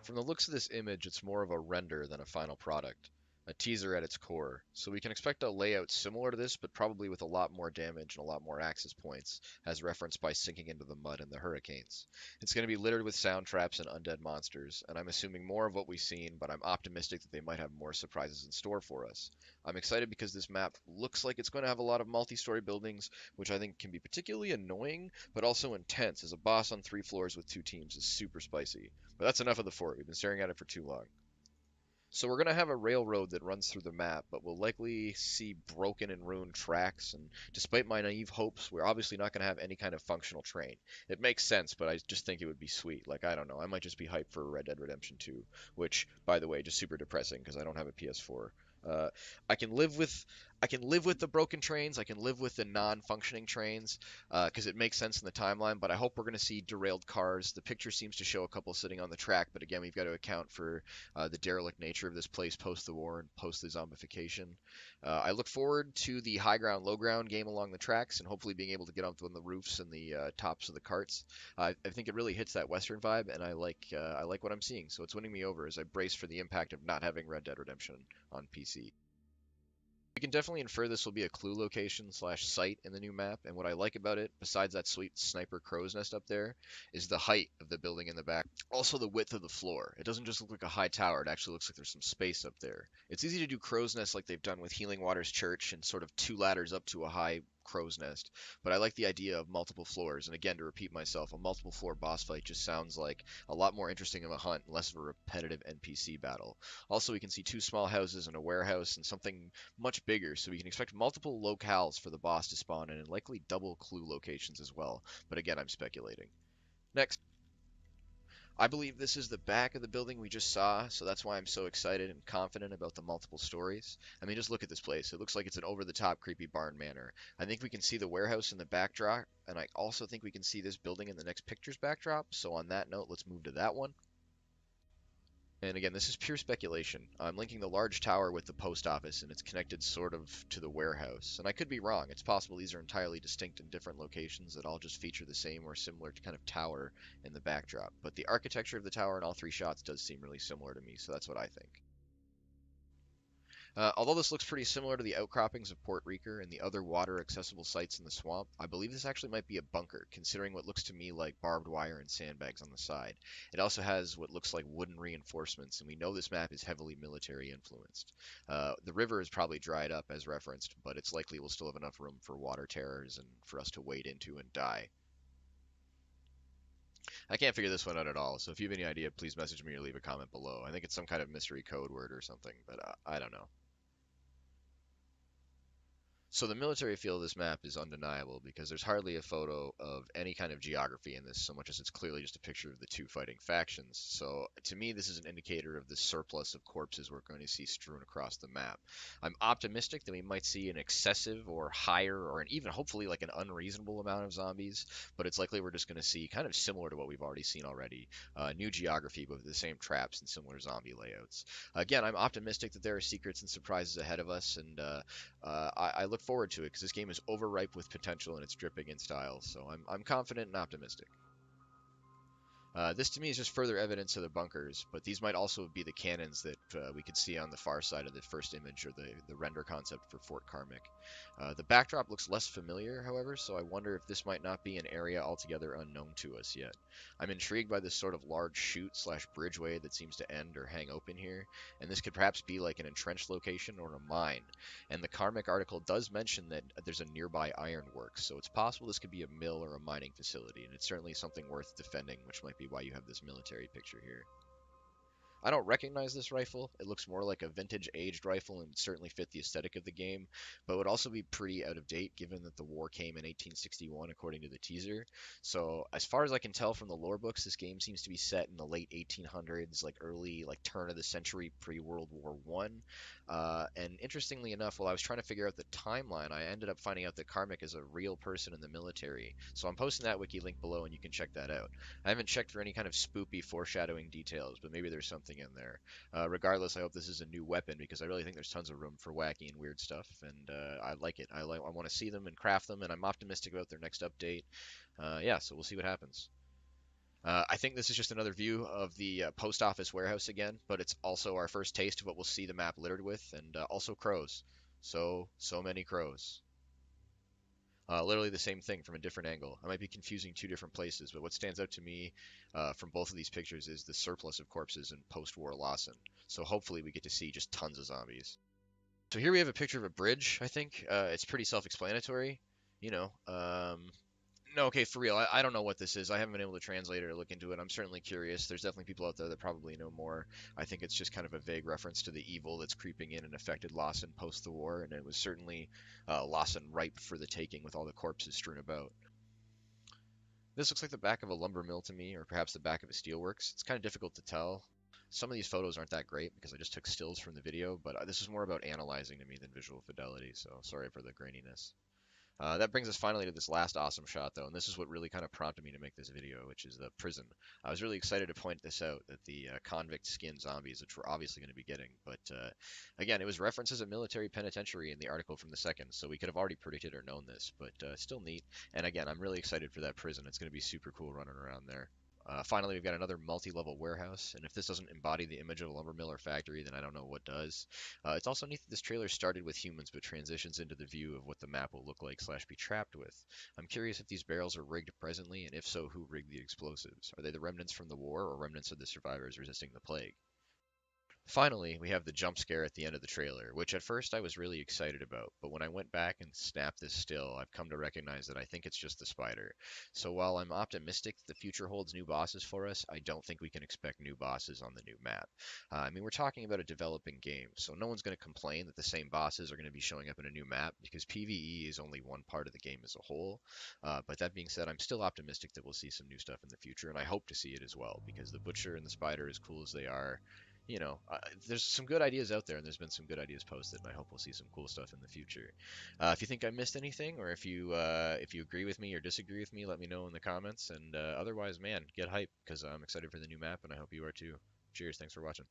From the looks of this image, it's more of a render than a final product, a teaser at its core. So we can expect a layout similar to this, but probably with a lot more damage and a lot more access points, as referenced by sinking into the mud and the hurricanes. It's going to be littered with sound traps and undead monsters, and I'm assuming more of what we've seen, but I'm optimistic that they might have more surprises in store for us. I'm excited because this map looks like it's going to have a lot of multi-story buildings, which I think can be particularly annoying, but also intense, as a boss on 3 floors with 2 teams is super spicy. But that's enough of the fort. We've been staring at it for too long. So we're going to have a railroad that runs through the map, but we'll likely see broken and ruined tracks, and despite my naive hopes, we're obviously not going to have any kind of functional train. It makes sense, but I just think it would be sweet. Like, I don't know, I might just be hyped for Red Dead Redemption 2, which, by the way, just super depressing because I don't have a PS4. Uh, I can live with I can live with the broken trains. I can live with the non-functioning trains because it makes sense in the timeline. But I hope we're going to see derailed cars. The picture seems to show a couple sitting on the track, but again, we've got to account for the derelict nature of this place post the war and post the zombification. I look forward to the high ground, low ground game along the tracks and hopefully being able to get up on the roofs and the tops of the carts. I think it really hits that Western vibe, and I like what I'm seeing. So it's winning me over as I brace for the impact of not having Red Dead Redemption on PC. We can definitely infer this will be a clue location slash site in the new map, and what I like about it, besides that sweet sniper crow's nest up there, is the height of the building in the back. Also the width of the floor. It doesn't just look like a high tower, it actually looks like there's some space up there. It's easy to do crow's nest like they've done with Healing Waters Church and sort of 2 ladders up to a high crow's nest, but I like the idea of multiple floors, and again, to repeat myself, a multiple floor boss fight just sounds like a lot more interesting of a hunt and less of a repetitive NPC battle. Also, we can see 2 small houses and a warehouse and something much bigger, so we can expect multiple locales for the boss to spawn in and likely double clue locations as well. But again, I'm speculating. Next, I believe this is the back of the building we just saw, so that's why I'm so excited and confident about the multiple stories. I mean, just look at this place. It looks like it's an over-the-top creepy barn manor. I think we can see the warehouse in the backdrop, and I also think we can see this building in the next picture's backdrop. So on that note, let's move to that one. And again, this is pure speculation. I'm linking the large tower with the post office, and it's connected sort of to the warehouse. And I could be wrong. It's possible these are entirely distinct and different locations that all just feature the same or similar kind of tower in the backdrop. But the architecture of the tower in all 3 shots does seem really similar to me, so that's what I think. Although this looks pretty similar to the outcroppings of Port Reeker and the other water accessible sites in the swamp, I believe this actually might be a bunker, considering what looks to me like barbed wire and sandbags on the side. It also has what looks like wooden reinforcements, and we know this map is heavily military influenced. The river is probably dried up as referenced, but it's likely we'll still have enough room for water terrors and for us to wade into and die. I can't figure this one out at all, so if you have any idea, please message me or leave a comment below. I think it's some kind of mystery code word or something, but I don't know. So the military feel of this map is undeniable because there's hardly a photo of any kind of geography in this so much as it's clearly just a picture of the 2 fighting factions. So to me, this is an indicator of the surplus of corpses we're going to see strewn across the map. I'm optimistic that we might see an excessive or higher or an even hopefully like an unreasonable amount of zombies, but it's likely we're just going to see kind of similar to what we've already seen already, new geography but with the same traps and similar zombie layouts. Again, I'm optimistic that there are secrets and surprises ahead of us, and I look forward to it because this game is overripe with potential and it's dripping in style. So I'm confident and optimistic. This to me is just further evidence of the bunkers, but these might also be the cannons that we could see on the far side of the first image or the render concept for Fort Karmic. The backdrop looks less familiar, however, so I wonder if this might not be an area altogether unknown to us yet. I'm intrigued by this sort of large chute slash bridgeway that seems to end or hang open here, and this could perhaps be like an entrenched location or a mine. And the Karmic article does mention that there's a nearby ironworks, so it's possible this could be a mill or a mining facility, and it's certainly something worth defending, which might be why you have this military picture here. I don't recognize this rifle. It looks more like a vintage aged rifle and would certainly fit the aesthetic of the game, but would also be pretty out of date given that the war came in 1861 according to the teaser. So as far as I can tell from the lore books, this game seems to be set in the late 1800s, like early like turn of the century pre-World War One. And interestingly enough, while I was trying to figure out the timeline, I ended up finding out that Karmic is a real person in the military. So I'm posting that wiki link below and you can check that out. I haven't checked for any kind of spoopy foreshadowing details, but maybe there's something in there. Regardless, I hope this is a new weapon because I really think there's tons of room for wacky and weird stuff, and I like it. I want to see them and craft them, and I'm optimistic about their next update. Yeah, so we'll see what happens. I think this is just another view of the post office warehouse again, but it's also our first taste of what we'll see the map littered with, and also crows. So many crows. Literally the same thing from a different angle. I might be confusing two different places, but what stands out to me from both of these pictures is the surplus of corpses in post-war Lawson. So hopefully we get to see just tons of zombies. So here we have a picture of a bridge, I think. It's pretty self-explanatory. You know, no, okay, for real. I don't know what this is. I haven't been able to translate it or look into it. I'm certainly curious. There's definitely people out there that probably know more. I think it's just kind of a vague reference to the evil that's creeping in and affected Lawson post the war, and it was certainly Lawson ripe for the taking with all the corpses strewn about. This looks like the back of a lumber mill to me, or perhaps the back of a steelworks. It's kind of difficult to tell. Some of these photos aren't that great because I just took stills from the video, but this is more about analyzing to me than visual fidelity, so sorry for the graininess. That brings us finally to this last awesome shot, though, and this is what really kind of prompted me to make this video, which is the prison. I was really excited to point this out, that the convict skin zombies, which we're obviously going to be getting, but again, it was referenced as a military penitentiary in the article from the second, so we could have already predicted or known this, but still neat. And again, I'm really excited for that prison. It's going to be super cool running around there. Finally, we've got another multi-level warehouse, and if this doesn't embody the image of a lumber mill or factory, then I don't know what does. It's also neat that this trailer started with humans, but transitions into the view of what the map will look like slash be trapped with. I'm curious if these barrels are rigged presently, and if so, who rigged the explosives? Are they the remnants from the war, or remnants of the survivors resisting the plague? Finally, we have the jump scare at the end of the trailer, which at first I was really excited about, but when I went back and snapped this still, I've come to recognize that I think it's just the spider. So while I'm optimistic that the future holds new bosses for us, I don't think we can expect new bosses on the new map. I mean, we're talking about a developing game, so no one's going to complain that the same bosses are going to be showing up in a new map, because PvE is only one part of the game as a whole. But that being said, I'm still optimistic that we'll see some new stuff in the future, and I hope to see it as well, because the Butcher and the Spider, as cool as they are, there's some good ideas out there, and there's been some good ideas posted, and I hope we'll see some cool stuff in the future. If you think I missed anything, or if you agree with me or disagree with me, let me know in the comments. And otherwise, man, get hype because I'm excited for the new map, and I hope you are too. Cheers, thanks for watching.